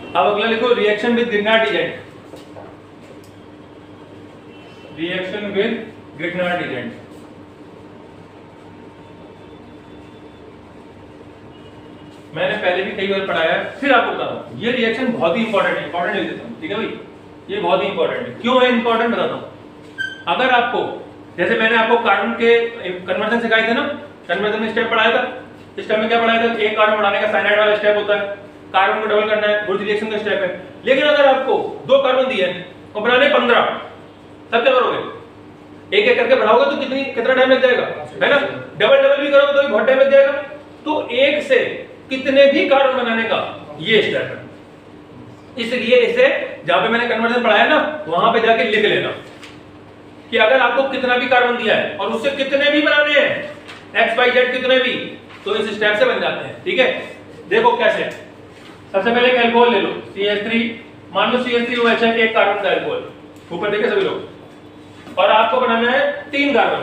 अब अगला लिखो reaction with Grignard agent. Reaction with Grignard agent. मैंने पहले भी कई बार पढ़ाया है, फिर आपको बता रहा हूं, ये रिएक्शन बहुत ही इंपॉर्टेंट है, इंपॉर्टेंट लिख देता हूं, ठीक है भाई, ये बहुत ही इंपॉर्टेंट है। क्यों है इंपॉर्टेंट बताता हूं। अगर आपको, जैसे मैंने आपको कार्बन के कन्वर्जन सिखाए थे ना, कन्वर्जन में स्टेप पढ़ाया था, इस स्टेप में क्या पढ़ाया था, एक कार्बन बनाने का साइनाइड वाला स्टेप होता है, कार्बन को डबल करना है, वुड रिएक्शन का स्टेप है। लेकिन अगर आपको दो कार्बन दिए हैं और बनाने 15, तब क्या करोगे, एक एक करके बढ़ाओगे तो कितना टाइम लग जाएगा, है ना, डबल डबल भी करोगे तो भी बहुत टाइम लग जाएगा। तो एक से कितने भी कार्बन बनाने का ये स्टेप है। इसलिए इसे जहां पे मैंने कन्वर्जन पढ़ाया ना, वहां पे जाके लिख लेना कि अगर आपको कितना भी कार्बन दिया है और उससे कितने भी बनाने हैं, एक्स वाई जेड कितने भी, तो इस स्टेप से बन जाते हैं, ठीक है। देखो कैसे, सबसे पहले एक अल्कोहल ले लो, CH3, मान लो CH3OH है, एक कार्बन का अल्कोहल, ऊपर देखे सभी लोग, और आपको बनाना है 3 कार्बन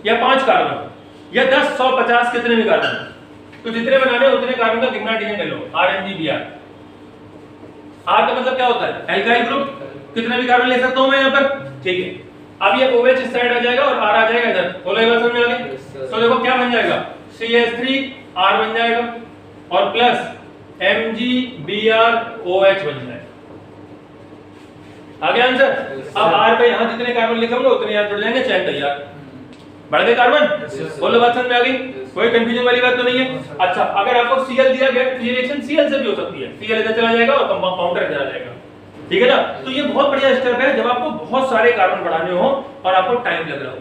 या 5 कार्बन या 10, 100, 50 कितने भी कार्बन, तो जितने बनाने हैं उतने कार्बन का ग्रिग्नार्ड एजेंट ले लो, RMgBr। R का मतलब क्या होता है, एल्काइल ग्रुप, कितने भी कार्बन ले सकता हूं मैं यहां पर, ठीक है। अब ये OH इस साइड आ जाएगा और R आ जाएगा इधर, बोलो एक बार समझ में आ गई। तो देखो क्या बन जाएगा, CH3R बन जाएगा और प्लस MgBrOH बन जाएगा। आ गया आंसर। अब R पे यहां जितने कार्बन लिखे होंगे उतने यहां जुड़ जाएंगे, चैन तैयार, बढ़ गए कार्बन। बोलो बात समझ में आ गई, कोई कंफ्यूजन वाली बात तो नहीं है। अच्छा, अगर आपको Cl दिया गया, रिएक्शन Cl से भी हो सकती है, Cl इधर चला जाएगा और कंपाउंडर इधर आ जाएगा, ठीक है ना। तो ये बहुत बढ़िया स्टेप है जब आपको बहुत सारे कार्बन बढ़ाने हो और आपको टाइम लग रहा हो।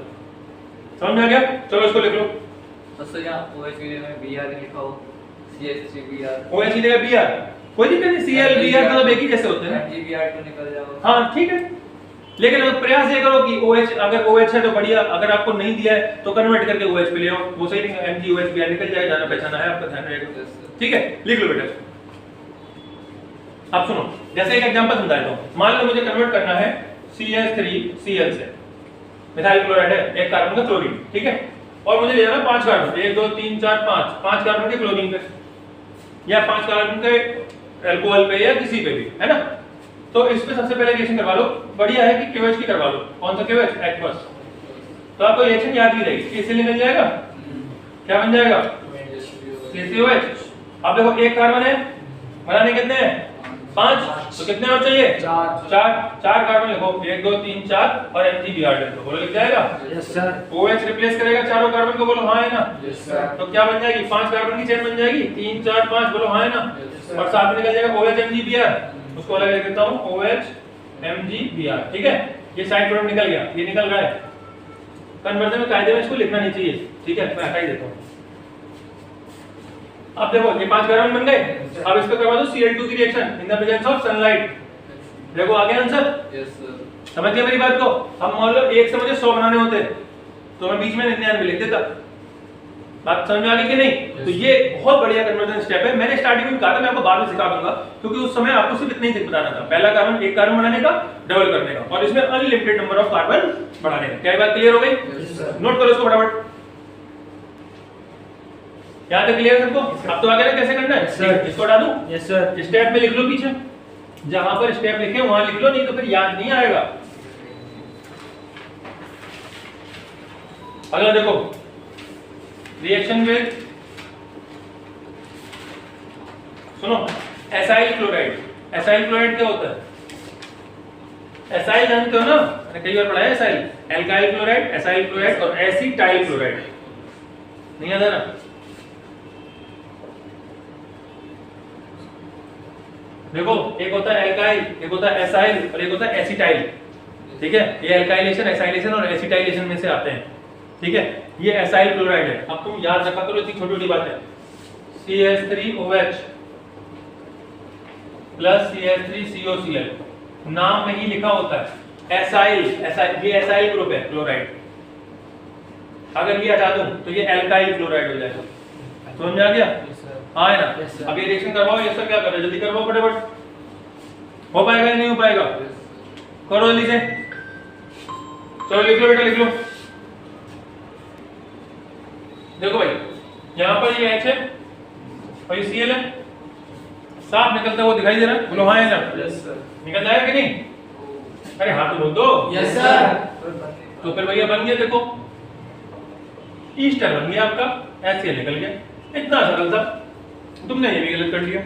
समझ में आ गया, चलो इसको लिख लो। तो सर यहां OH के लिए मैं Br लिखा हो, CH3Br, OH की जगह Br, कोई दिक्कत नहीं, Cl Br तो एक ही जैसे होते हैं, MgBr तो निकल जाएगा। हां ठीक है, लेकिन अब प्रयास ये करो कि OH, अगर OH है तो बढ़िया, अगर आपको नहीं दिया है तो कन्वर्ट करके OH पे ले आओ, वो सही नहीं, MgOH निकल जाएगा, जाना पहचाना है, आपका ध्यान रहेगा, ठीक है। लिख लो बेटा। अब सुनो, जैसे एक एग्जांपल समझाता हूं, मान लो मुझे कन्वर्ट करना है CH3Cl से, मिथाइल क्लोराइड है, एक कार्बन का क्लोरीन, ठीक है, और मुझे लेना 5 कार्बन, 1 2 3 4 5 कार्बन के क्लोरीन पे या 5 कार्बन के अल्कोहल पे या किसी पे भी, है ना। तो इस पे सबसे पहले रिएक्शन करवा लो, बढ़िया है कि KOH की करवा लो। कौन सा KOH, एक्वस, तो आपको रिएक्शन याद ही रहेगी, इसलिए निकल जाएगा, क्या बन जाएगा, CCOH। अब देखो एक कार्बन है, बनाने कितने हैं, 5, तो कितने और चाहिए, 4 कार्बन लिखो, 1 2 3 4 और MgBr लिख दो, बोलो लिख जाएगा, यस सर। OH रिप्लेस करेगा चारों कार्बन को, बोलो हां है ना, यस सर। तो क्या बन जाएगी, 5 कार्बन की चेन बन जाएगी, 3 4 5, बोलो हां है ना, और साथ में निकल जाएगा OH MgBr, उसको अलग लिख देता हूं, OH MgBr, ठीक है। ये साइड प्रोडक्ट निकल गया, ये निकल रहा है, कन्वर्जन में कायदे में इसको लिखना नहीं चाहिए, ठीक है, मैं हटा ही देता हूं। अब देखो ये 5 कार्बन बन गए, अब इस पे करवा दो Cl2 की reaction in the presence of sunlight, देखो आ गया आंसर। Yes sir. समझ गए मेरी बात को। अब मान लो एक से मुझे 100 बनाने होते तो मैं बीच में 99 लिख देता, बात समझ में आ गई कि नहीं। तो ये बहुत बढ़िया कन्वर्जन स्टेप है, मैंने स्टार्टिंग में कहा था, मैं आपको बाद में सिखा दूंगा, क्योंकि उस समय आपको सिर्फ इतना ही बताना था, पहला कार्बन, एक कार्बन बनाने का, डबल करने का, और इसमें अनलिमिटेड नंबर ऑफ कार्बन बढ़ाने का। क्या ये बात क्लियर हो गई, नोट करो इसको फटाफट, यहां तक क्लियर है सबको। अब तो आ गया ना कैसे करना है, इसको हटा दूं, यस सर। स्टेप में लिख लो, पीछे जहां पर स्टेप लिखे वहां लिख लो, नहीं तो फिर याद नहीं आएगा। अगला देखो, रिएक्शन विद, सुनो, एसाइल क्लोराइड। एसाइल क्लोराइड क्या होता है, एसाइल जानते हो ना, मैंने कई बार पढ़ा है acyl, alkyl chloride, acyl chloride और एसिटाइल क्लोराइड, नहीं याद है ना। देखो एक होता है एल्काइल, एक होता है एसाइल और एक होता है एसिटाइल, ठीक है। ये एल्काइलेशन, एसाइलेशन और एसिटाइलेशन में से आते हैं, ठीक है। ये एसाइल क्लोराइड है। अब तुम याद रखा करो, इतनी छोटी छोटी बात है, CH3OH प्लस CH3COCl, नाम में ही लिखा होता है एसाइल, ये एसाइल ग्रुप है क्लोराइड, अगर ये हटा दूं तो ये एल्काइल क्लोराइड हो जाएगा, समझ में आ गया, हाँ है ना। अब ये रिएक्शन करवाओ, ये सब क्या कर रहे हो, जल्दी करवाओ फटाफट, हो पाएगा या नहीं हो पाएगा, करो जल्दी से, चलो लिख लो बेटा, लिख लो। देखो भाई, यहाँ पर ये H है और ये Cl है, साफ निकलता हुआ दिखाई दे रहा है? बोलो हाँ या ना? Yes sir. निकल रहा है कि नहीं? अरे हाँ तो बोल दो। Yes sir. तो फिर भैया बन गया, देखो ईस्टर बन गया आपका, ऐसे निकल गया, इतना सरल था। तुमने ये भी गलत कर लिया,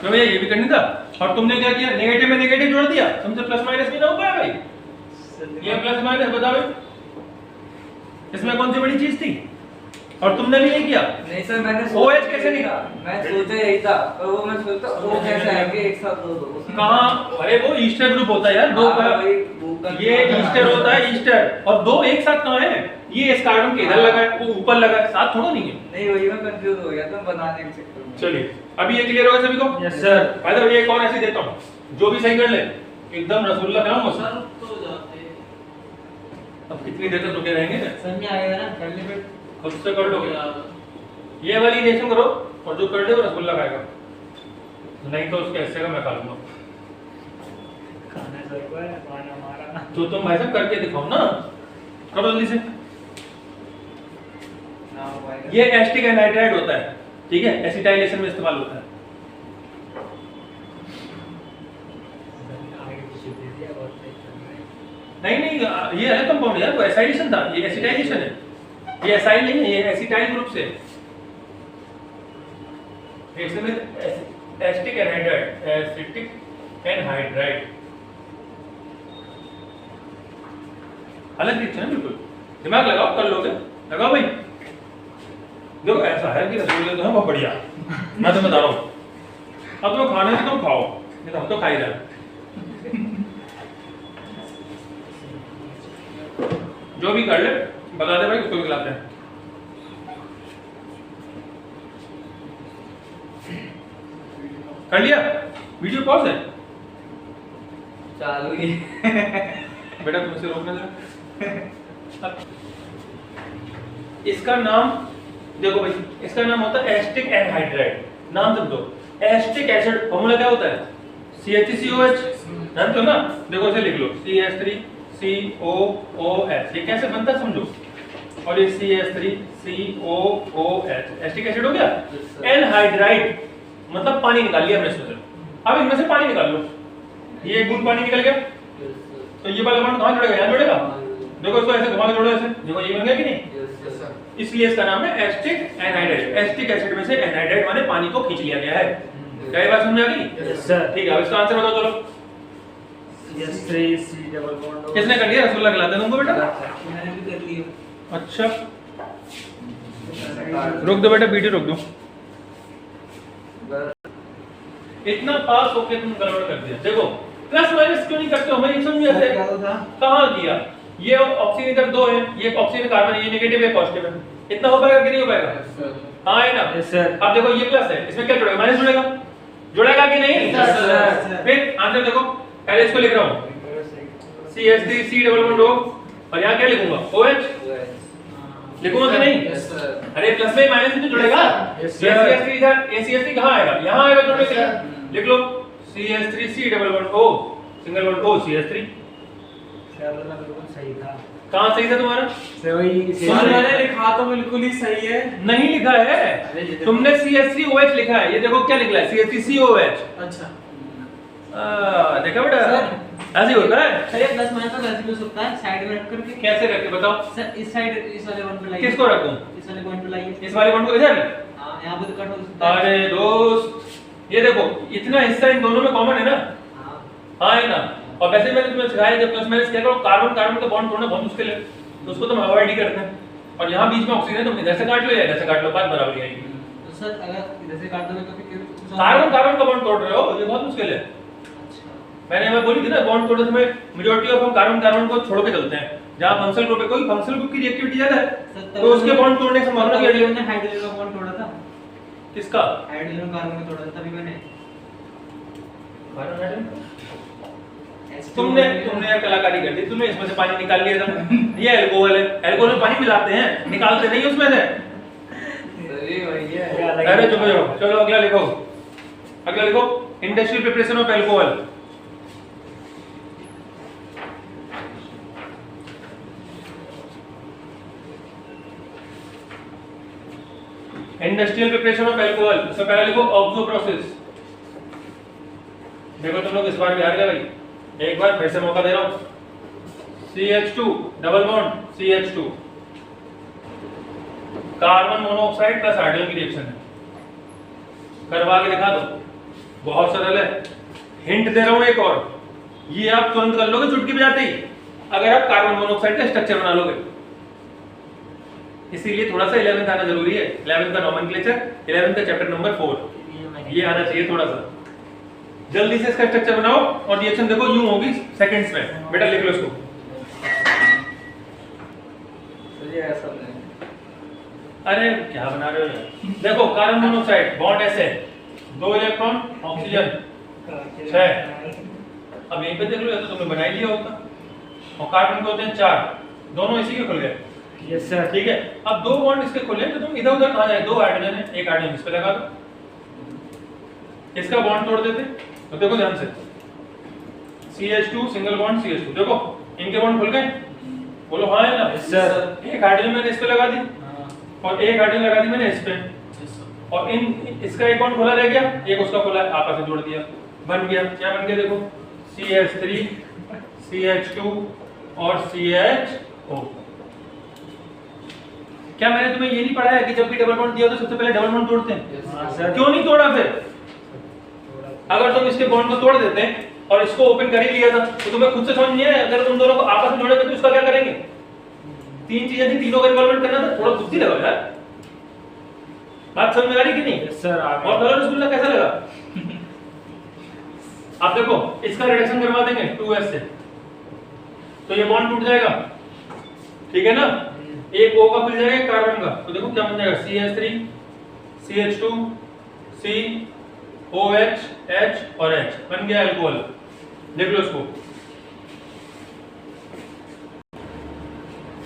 तो भैया ये भी करनी था। और तुमने क्या किया, नेगेटिव में नेगेटिव जोड़ दिया, तुमसे प्लस माइनस भी ना हो पाया भाई। ये प्लस माइनस बताओ इसमें कौन सी बड़ी चीज थी? और तुमने भी नहीं किया। नहीं सर, मैंने OH कैसे निकला? मैं सोचा यही था, पर वो मैं सोचता वो कैसे आएंगे एक साथ दो। कहाँ? अरे वो ईस्टर ग्रुप होता है यार, दो का ये ईस्टर होता है, ईस्टर और दो एक साथ कहाँ है? ये इस कार्बन के इधर लगा है, वो ऊपर लगा है, साथ थोड़ा नहीं है। नहीं वही मैं कंफ्यूज हो गया था बनाने के चक्कर में। चलिए अभी ये क्लियर होगा सभी को? Yes sir. भाई तो एक और ऐसे देता हूँ, जो भी सही कर ले एकदम रसगुल्ला खिलाऊंगा सर। तो जाते अब कितनी देर तक रुके रहेंगे? समझ में आएगा ना, कर ले फिर। खुद से कर लो, ये वाली रिएक्शन करो और जो कर ले वो रसगुल्ला खाएगा, नहीं तो उसके हिस्से का मैं खा लूंगा। खाना सर को है, खाना हमारा। तो तुम भाई साहब करके दिखाओ ना, करो जल्दी से। ना हो पाएगा। ये एसिटिक एनहाइड्राइड होता है, ठीक है, एसिटाइलेशन में इस्तेमाल होता है। आगे पीछे दे दिया, बहुत सही चल रहा है। नहीं नहीं ये है कंपाउंड यार, वो एसिडाइलेशन था, ये एसिटाइलेशन है, ये एसाइल नहीं है, ये एसिटाइल ग्रुप से। इसमें एसिटिक एनहाइड्राइड, एसिटिक एनहाइड्राइड अलग रिएक्शन है बिल्कुल। दिमाग लगाओ, कर लोगे, लगाओ भाई। देखो ऐसा है कि रसगुल्ले तो है बहुत बढ़िया, मैं तुम्हें बता रहा हूँ। अब तुम्हें खाने से तुम खाओ, नहीं तो हम तो खा ही रहे हैं। जो भी कर ले बता दे भाई, उसको भी खिलाते हैं। कर लिया? वीडियो पॉज है चालू ही। बेटा, तुमसे रोकना जरा। इसका नाम देखो भाई, इसका नाम होता है एसिटिक एनहाइड्राइड। नाम समझो, एसिटिक एसिड फॉर्मूला क्या होता है? CH3COH, जानते हो ना? देखो इसे लिख लो, CH3COOH। ये कैसे बनता है समझो, और ये CH3COOH एसिटिक एसिड हो गया। एनहाइड्राइड मतलब पानी निकाल लिया हमने इसमें से। अब इनमें से पानी निकाल लो, ये एक बूंद पानी निकल गया, तो ये वाला बॉन्ड कहाँ जुड़ेगा? यहाँ जुड़ेगा। देखो इसको ऐसे घुमा के जोड़ो, ऐसे देखो ये बन गया कि नहीं? इसलिए इसका नाम है एसिटिक एनहाइड्राइड। एसिटिक एसिड में से एनहाइड्राइड माने पानी को खींच लिया गया है। क्या ये बात समझ में आ गई? Yes sir. ठीक है, अब इसका आंसर बताओ चलो। CH3C double bond. किसने कर दिया? रसगुल्ला खिलाते हैं तुमको बेटा? मैंने भी कर लिया। अच्छा रोक दो बेटा, वीडियो रोक दो। इतना पास होके तुम गड़बड़ कर दिया। देखो प्लस माइनस क्यों नहीं करते हो, हमें समझ में आता है। कहाँ किया? ये ऑक्सीजन इधर दो है, ये ऑक्सीजन कार्बन, ये नेगेटिव है पॉजिटिव है, इतना हो पाएगा कि नहीं हो पाएगा? हाँ है ना? Yes sir. अब देखो ये प्लस है, इसमें क्या जुड़ेगा? माइनस जुड़ेगा, जुड़ेगा कि नहीं? Yes, sir. फिर आंसर देखो, पहले इसको लिख रहा हूँ CH3C डबल बॉन्ड O, और यहाँ क्या लिखूंगा? OH लिखूंगा कि नहीं? अरे प्लस में माइनस में जुड़ेगा। Yes, sir. CH3 इधर, CH3 कहाँ आएगा? यहाँ आएगा जुड़ने के लिए। लिख लो CH3C double bond O, single bond O CH3। Sir वाला बिल्कुल सही था। कहाँ सही था तुम्हारा? सर वही सर, मैंने लिखा तो बिल्कुल ही सही है। नहीं लिखा है, तुमने CH3OH लिखा है। ये देखो क्या लिखा है? CH3COH। अच्छा देखा बेटा, ऐसे ही होता है। सर ये प्लस माइनस का वैसे भी हो सकता है, साइड में रख करके। कैसे रखे बताओ? सर इस साइड इस वाले पॉइंट पे लाइए। किसको रखूं? इस वाले पॉइंट पे लाइए। इस वाले बॉन्ड को इधर? हां यहां पे तो कट हो सकता है। अरे दोस्त, ये देखो इतना हिस्सा इन दोनों में कॉमन है ना? हां हाँ है ना? और वैसे मैंने तुम्हें सिखाया जब प्लस माइनस क्या करो, कार्बन कार्बन का बॉन्ड तोड़ना बहुत मुश्किल है, तो उसको तुम अवॉइड ही करते हैं। और यहाँ बीच में ऑक्सीजन है, तुम इधर से काट लो या इधर से काट लो, बात बराबर ही आएगी। तो सर अगर इधर से काट दोगे तो फिर कार्बन कार्बन का बॉन्ड तोड़ रहे हो, ये बहुत मुश्किल है। अच्छा मैंने बोली थी ना, बॉन्ड तोड़ते समय मेजॉरिटी ऑफ हम कार्बन कार्बन को छोड़ के चलते हैं। जहाँ फंक्शनल ग्रुप है, कोई फंक्शनल ग्रुप की रिएक्टिविटी ज्यादा है तो उसके बॉन्ड तोड़ने की संभावना क्या है? हमने हाइड्रोजन का बॉन्ड तोड़ा था। किसका? हाइड्रोजन कार्बन का तोड़ा था तभी मैंने। तुमने यार कलाकारी कर दी, तुमने इसमें से पानी निकाल लिया था। ये अल्कोहल है, अल्कोहल में पानी मिलाते हैं, निकालते नहीं उसमें से। अरे चुप हो जाओ, चलो अगला लिखो, अगला लिखो, industrial preparation of alcohol. Industrial preparation of alcohol, उससे पहले लिखो ऑक्सो प्रोसेस। देखो तुम लोग इस बार भी हार गए भाई, एक बार फिर से मौका दे रहा हूं। CH2 double bond CH2, carbon monoxide plus hydrogen की रिएक्शन है, करवा के दिखा दो, बहुत सरल है। हिंट दे रहा हूं एक और, ये आप तुरंत कर लोगे चुटकी बजाते ही, अगर आप कार्बन मोनोऑक्साइड का स्ट्रक्चर बना लोगे। इसीलिए थोड़ा सा 11th आना जरूरी है, 11th का नोमेनक्लेचर, 11th का चैप्टर नंबर 4 ये आना चाहिए थोड़ा सा। जल्दी से इसका स्ट्रक्चर बनाओ और रिएक्शन देखो यूं होगी सेकंड्स में। बेटा लिख लो इसको। तो ये ऐसा नहीं, अरे क्या बना रहे हो यार? देखो कार्बन मोनोऑक्साइड बॉन्ड ऐसे, 2 इलेक्ट्रॉन ऑक्सीजन 6। अब यहीं पे देख लो, या तो तुमने बना ही लिया होता। और कार्बन के होते हैं 4, दोनों इसी के खुल गए। Yes sir. ठीक है, अब 2 बॉन्ड इसके खुले तो तुम इधर उधर कहां जाए, 2 हाइड्रोजन है, एक हाइड्रोजन इस पे लगा दो, इसका बॉन्ड तोड़ देते। तो देखो ध्यान से, CH2 सिंगल बॉन्ड CH2, देखो इनके बॉन्ड खुल गए, बोलो हाँ है ना? Yes sir. एक हाइड्रोजन मैंने इस पे लगा दी हाँ और एक हाइड्रोजन लगा दी मैंने इस पे, और इन इसका एक बॉन्ड खुला रह गया, एक उसका खुला है, आपस में जोड़ दिया, बन गया। क्या बन गया देखो, CH3 CH2 और CHO। क्या मैंने तुम्हें ये नहीं पढ़ाया कि जब भी डबल बॉन्ड दिया तो सबसे पहले डबल बॉन्ड तोड़ते हैं? हाँ सर। क्यों नहीं तोड़ा फिर? अगर तुम इसके बॉन्ड को तोड़ देते और इसको ओपन कर ही लिया था तो तुम्हें खुद से समझ नहीं है, अगर तुम दोनों को आपस में जोड़ेंगे तो इसका क्या करेंगे? 3 चीजें थी, तीनों का इन्वॉल्वमेंट करना था, थोड़ा बुद्धि लगाओ यार। बात समझ में आ रही कि नहीं? Yes sir. और कलर रसगुल्ला कैसा लगा? आप देखो इसका रिडक्शन करवा देंगे 2s से, तो ये बॉन्ड टूट जाएगा, ठीक है ना? एक O का खुल जाएगा कार्बन का, तो देखो क्या बन जाएगा, CH3 CH2 C OH H और H, बन गया अल्कोहल। देख लो इसको,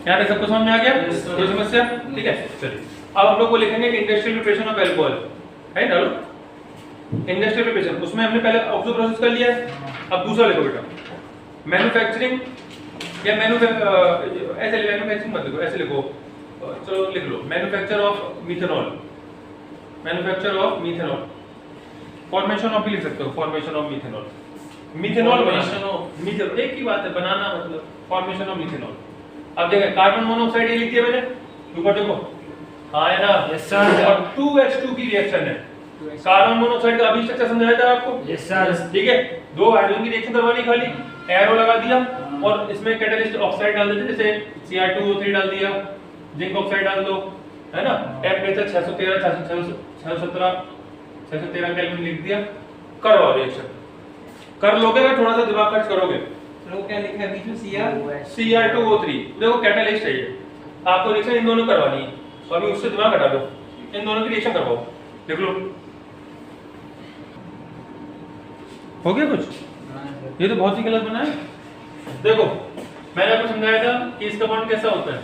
यहाँ तक सबको समझ में आ गया? कोई समस्या? ठीक है, चलिए अब हम लोग को लिखेंगे कि इंडस्ट्रियल प्रिपरेशन ऑफ अल्कोहल है, डालो इंडस्ट्रियल प्रिपरेशन। उसमें हमने पहले ऑक्सो प्रोसेस कर लिया है, अब दूसरा लिखो बेटा, मैन्युफैक्चरिंग या ऐसे मैन्युफैक्चरिंग मत लिखो, ऐसे लिखो, चलो लिख लो manufacture of methanol, manufacture of methanol, formation of भी लिख सकते हो, फॉर्मेशन ऑफ मिथेनॉल, मिथेनॉल बनाना, मिथेनॉल एक ही बात है, बनाना मतलब फॉर्मेशन ऑफ मिथेनॉल। अब देखो कार्बन मोनोऑक्साइड ये लिख दिया मैंने, ऊपर देखो हाँ है ना? Yes sir. और 2H2 की रिएक्शन है, कार्बन मोनोऑक्साइड का अभी स्ट्रक्चर समझाया था आपको? Yes sir. ठीक है, 2 हाइड्रोजन की रिएक्शन करवानी, खाली एरो लगा दिया और इसमें कैटलिस्ट ऑक्साइड डाल देते, जैसे Cr2O3 डाल दिया, जिंक ऑक्साइड डाल दो, है ना? टेम्परेचर 613 केल्विन लिख दिया, करवाओ रिएक्शन। कर लोगे अगर थोड़ा सा दिमाग खर्च करोगे। तो क्या लिखा है बीच में Cr2O3 देखो कैटलिस्ट है ये, आपको रिएक्शन इन दोनों करवानी है, तो अभी उससे दिमाग हटा दो, इन दोनों की रिएक्शन करवाओ, देख लो हो गया कुछ? ये तो बहुत ही गलत बना है। देखो मैंने आपको समझाया था कि इसका बॉन्ड कैसा होता है,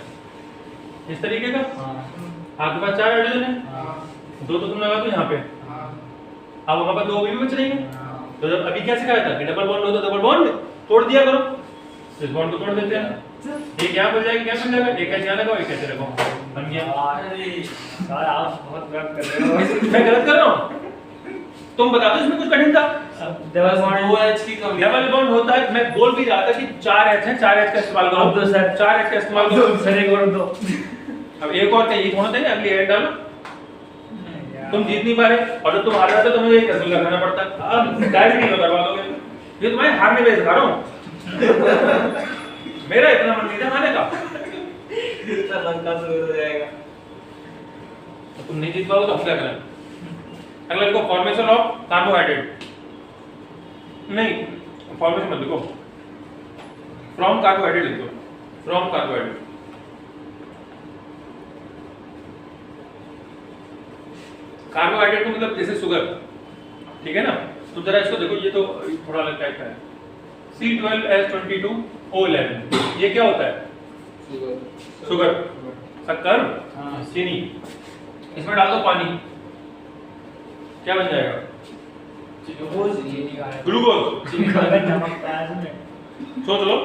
इस तरीके का। आपके पास 4 हाइड्रोजन है, 2 तो तुम लगा दो यहाँ पे, अब वहां पर 2 भी बच रही है। तो जब अभी क्या सिखाया था कि डबल बॉन्ड हो तो डबल बॉन्ड तोड़ दिया करो, इस बॉन्ड को तोड़ देते हैं, एक यहाँ बन जाएगा, क्या बन जाएगा, एक ऐसे यहाँ लगाओ, एक ऐसे लगाओ, बन गया। सर आप बहुत गलत कर रहे हो। मैं गलत कर रहा हूँ? तुम बता दो इसमें कुछ कठिन था? डबल बॉन्ड 2H की कमी, डबल बॉन्ड होता है, मैं बोल भी रहा था कि 4H है, 4H का इस्तेमाल करो। अब दो सर। 4H का इस्तेमाल करो। सर एक और दो। अब एक और चाहिए, थोड़ा चाहिए, अगली एड डालो। तुम जीत नहीं पा रहे और जब तुम हार जाते हो तो मुझे एक रसगुल्ला खाना पड़ता है। अब डायरेक्ट नहीं करवा दोगे, ये तुम्हारे हारने में सिखा रहा हूँ। मेरा इतना मन नहीं था खाने का। इसका लंका शुरू हो जाएगा। तो तुम नहीं जीत पाओगे तो हम क्या करें? अगला लिखो फॉर्मेशन ऑफ कार्बोहाइड्रेट, नहीं फॉर्मेशन मत लिखो, फ्रॉम कार्बोहाइड्रेट लिखो, फ्रॉम कार्बोहाइड्रेट। कार्बोहाइड्रेट मतलब जैसे शुगर, ठीक है ना? तो जरा इसको देखो, ये तो थोड़ा अलग टाइप का है, C12H22O11, ये क्या होता है? शुगर, शक्कर, चीनी, इसमें डाल दो पानी, क्या बन जाएगा? ग्लूकोज। सोच लो,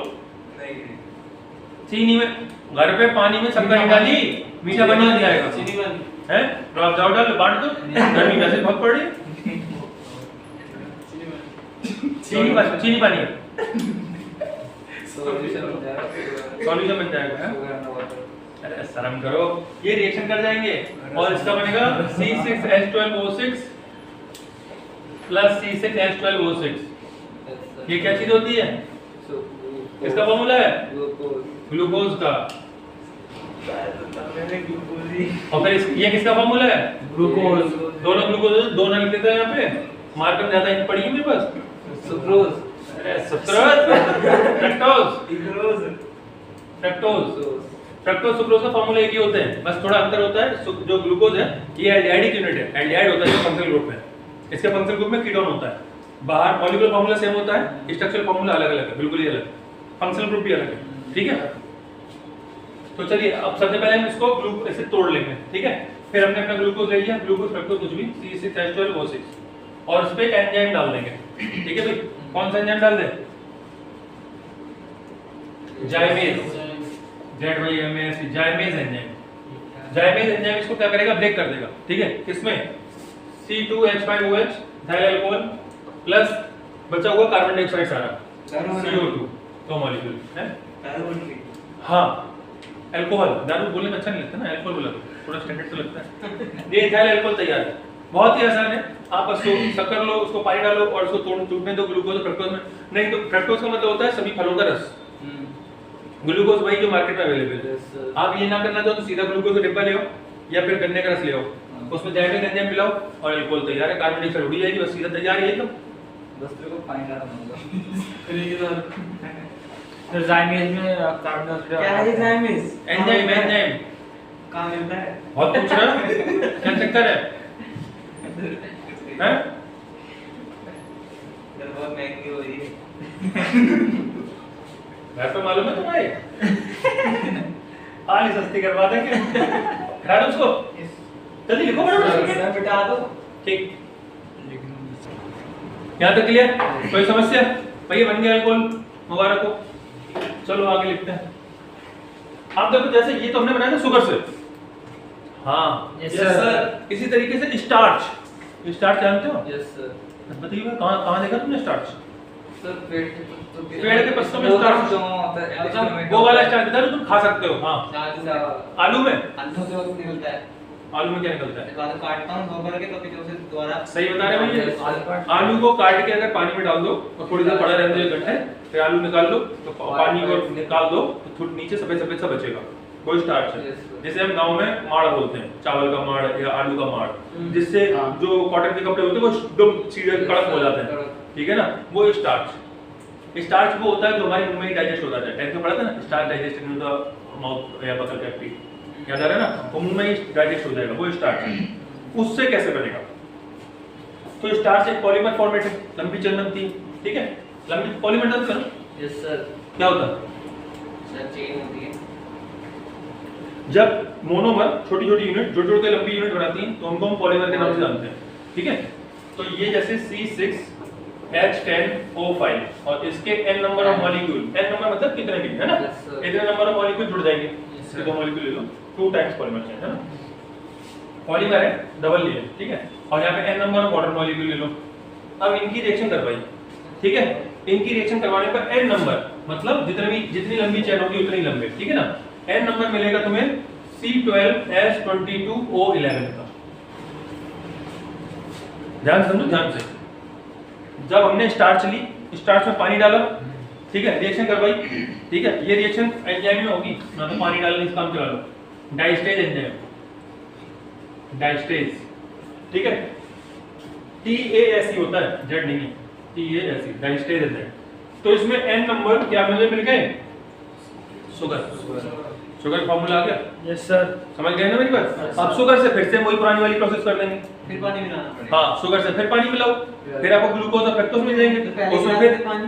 चीनी में घर पे पानी में शक्कर डाली, मीठा बन जाएगा। हैं? तो आप जाओ डाल बांट दो, गर्मी वैसे बहुत पड़ रही है। चीनी पानी सॉल्यूशन बन जाएगा। सॉल्यूशन बन जाएगा, हैं? Sugar and water. अरे शर्म करो, ये रिएक्शन कर जाएंगे और इसका बनेगा C6H12O6 प्लस C6H12O6। ये क्या चीज होती है? किसका फॉर्मूला है? ग्लूकोज का। और फिर ये किसका फॉर्मूला है? ग्लूकोज। दोनों ग्लूकोज, दो ना लिख देता है यहाँ पे, मार्कर ज्यादा इन पड़ी है मेरे पास। सुक्रोज। अरे सुक्रोज, फ्रक्टोज, फ्रक्टोज सुक्रोज का फॉर्मूला एक ही होते हैं, बस थोड़ा अंतर होता है। जो ग्लूकोज है ये एल्डिहाइड यूनिट है, एल्डिहाइड होता है फंक्शनल ग्रुप में, इसके फंक्शनल ग्रुप में कीटोन होता है। बाहर मॉलिक्यूलर फॉर्मूला सेम होता है, स्ट्रक्चरल फॉर्मूला अलग अलग है, बिल्कुल ही अलग, फंक्शनल ग्रुप भी अलग है, ठीक है। तो चलिए अब सबसे पहले हम इसको ग्लूकोज ऐसे तोड़ लेंगे, ठीक है। फिर हमने अपना ग्लूकोज ले लिया, ग्लूकोज फ्रक्टोज कुछ भी C6H12O6 और उस पे एक एंजाइम डाल देंगे, ठीक है भाई। कौन सा एंजाइम डाल दें? जाइमेज, ZYMAS, जाइमेज एंजाइम। जाइमेज एंजाइम इसको क्या करेगा? ब्रेक कर देगा, ठीक है। किसमें? C2H5OH डाइल अल्कोहल प्लस बचा हुआ कार्बन डाइऑक्साइड सारा CO2, दो मॉलिक्यूल है। हाँ, अल्कोहल, दारू बोलने में अच्छा नहीं लगता ना, अल्कोहल बोला तो थोड़ा स्टैंडर्ड तो लगता है। ये इथाइल अल्कोहल तैयार है, बहुत ही आसान है। आप बस शक्कर लो, उसको पानी डालो और उसको टूटने दो ग्लूकोज फ्रक्टोज में। नहीं तो फ्रक्टोज का मतलब होता है सभी फलों का रस, ग्लूकोज वही जो मार्केट में अवेलेबल है। आप ये ना करना चाहो तो सीधा ग्लूकोज का डिब्बा ले आओ या फिर गन्ने का रस ले आओ, उसमें जाइमेज एंजाइम मिलाओ और अल्कोहल तैयार है, कार्बन डाइऑक्साइड उड़ जाएगी, बस सीधा तैयार है एकदम। बस तेरे को पानी डालना होगा। तो जाइमेज में कार्बन डाइऑक्साइड क्या है जाइमेज? एंजाइम, एंजाइम कहाँ मिलता है? बहुत पूछ रहा क्या चक्कर है? हैं? बहुत महंगी हो रही है। घर पे मालूम है तुम्हारे? आली सस्ती करवा देंगे, खा दो उसको, जल्दी लिखो बड़ा बिठा दो। ठीक, यहाँ तक क्लियर? कोई समस्या? भैया बन गया अल्कोहल, मुबारक हो। चलो आगे लिखते हैं। आप देखो जैसे ये तो हमने बनाया था शुगर से, हाँ यस सर। इसी तरीके से स्टार्च, स्टार्च जानते हो? Yes sir. बताइए कहाँ देखा तुमने स्टार्च? सर पेड़ के पत्तों में स्टार्च, वो वाला स्टार्च था जो तुम खा सकते हो। हाँ, आलू में, अंधों से वक्त निकलता है। आलू में क्या निकलता है? बाद काटता हूँ दो करके तो फिर उसे दोबारा। सही बता रहे हैं भैया। आलू को काट के अगर पानी में डाल दो और थोड़ी देर पड़ा रहने दो गड्ढे, फिर आलू निकाल लो तो पानी को निकाल दो तो थोड़ा नीचे सफेद सफेद सा बचेगा, वो स्टार्च है। जैसे हम गांव में माड़ बोलते हैं, चावल का माड़ या आलू का माड़, जिससे जो कॉटन के कपड़े होते हैं वो एकदम सीधे कड़क हो जाते हैं, ठीक है ना, वो स्टार्च। स्टार्च वो होता है जो हमारे मुंह में ही डाइजेस्ट हो जाता है। टेंथ में पढ़ा था ना, starch digest in the mouth या बकल कैविटी, याद आ रहा है ना, तो मुंह में ही डाइजेस्ट हो जाएगा, वो स्टार्च है। उससे कैसे बनेगा? तो स्टार्च एक पॉलीमर फॉर्मेट है, लंबी चेन बनती है, ठीक है। लंबी पॉलीमर जानते हो ना? Yes sir. क्या होता है? सर चेन होती है। जब मोनोमर छोटी छोटी यूनिट जोड़ जोड़ के लंबी यूनिट बनाती हैं तो उनको हम पॉलीमर के नाम से जानते हैं, ठीक है। तो ये जैसे C6H10O5 और इसके n number of molecule, n number मतलब कितने भी, है ना, Yes, sir. इतने नंबर ऑफ मॉलिक्यूल जुड़ जाएंगे। Yes, इसके sir. दो मॉलिक्यूल ले लो, 2 टाइम्स पॉलीमर चेन, है ना, पॉलीमर है डबल लिए, ठीक है। और यहाँ पे n number of water molecule ले लो। अब इनकी रिएक्शन करवाइए, ठीक है। इनकी रिएक्शन करवाने पर n नंबर मतलब जितनी लंबी चेन होगी उतनी लंबे, ठीक है ना। n नंबर मिलेगा तुम्हें C12H22O11 का। ध्यान समझो, ध्यान से। जब हमने स्टार्च ली, स्टार्च में पानी डाला, ठीक है, रिएक्शन करवाई, ठीक है। ये रिएक्शन एंजाइम में होगी ना, तो पानी डालने से काम चला लो। डाइस्टेज एंजाइम, डाइस्टेज, ठीक है। TASE होता है, Z नहीं है, TASE, डाइस्टेज एंजाइम। तो इसमें n नंबर क्या मिल गए? शुगर, शुगर फॉर्मूला आ गया? Yes sir. समझ गए ना मेरी बात? अब शुगर से फिर से वही पुरानी वाली प्रोसेस कर लेंगे। फिर पानी मिलाना पड़ेगा। हाँ, शुगर से फिर पानी मिलाओ, फिर आपको ग्लूकोज और फ्रक्टोज मिल जाएंगे। तो पहले उसमें मिला फिर देते पानी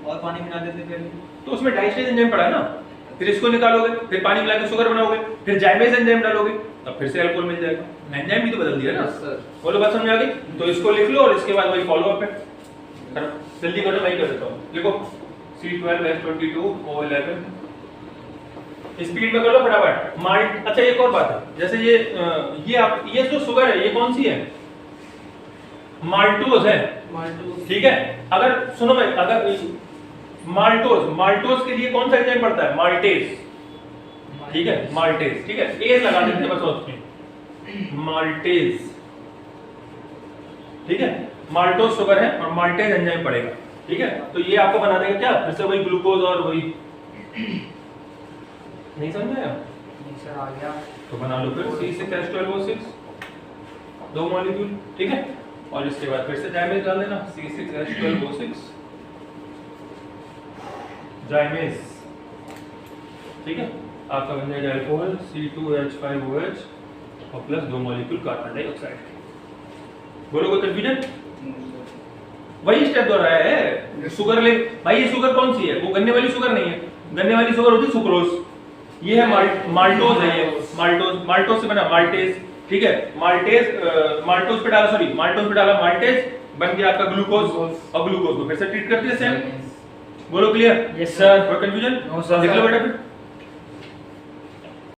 और पानी मिला देते फिर। तो उसमें डाइस्टेज एंजाइम पड़ा है ना, फिर इसको निकालोगे, फिर पानी मिला के शुगर बनाओगे, फिर जाइमेज एंजाइम डालोगे, तब फिर से अल्कोहल मिल जाएगा। एंजाइम भी तो बदल दिया ना। Yes, sir. बोलो बात समझ आ गई? तो इसको लिख लो और इसके बाद वही फॉलो अप है, जल्दी करो, मैं ही कर देता हूँ। लिखो C12H22O11 स्पीड में कर लो फटाफट। माल्ट, अच्छा एक और बात है, जैसे ये जो शुगर है ये कौन सी है? माल्टोज है, ठीक है। अगर सुनो भाई, अगर माल्टोज के लिए कौन सा एंजाइम पड़ता है? माल्टेज, ठीक है, माल्टेज, ठीक है, एज लगा देते हैं बस उसमें, माल्टेज, ठीक है। माल्टोज शुगर है और माल्टेज एंजाइम पड़ेगा, ठीक है। तो ये आपको बना देगा क्या, फिर से वही ग्लूकोज और वही, नहीं समझ आया? सर आ गया। तो बना लो फिर C6H12O6 दो मॉलिक्यूल, ठीक है। और इसके बाद फिर से जाइमेज डाल देना, C6H12O6 जाइमेज, ठीक है। आपका बन जाएगा अल्कोहल C2H5OH और प्लस दो मॉलिक्यूल कार्बन डाइऑक्साइड। बोलो कोई कंफ्यूजन? वही स्टेप दोहराया है। शुगर ले भाई, ये शुगर कौन सी है? वो गन्ने वाली शुगर नहीं है, गन्ने वाली शुगर होती है सुक्रोज। ये है माल्टोज है, ये माल्टोज से बना माल्टेज, ठीक है। माल्टोज पे डाला माल्टेज, बन गया आपका ग्लूकोज, और ग्लूकोज को फिर से ट्रीट कर दिया सेम। बोलो क्लियर? Yes sir. कोई कंफ्यूजन? No sir. देख लो बेटा फिर।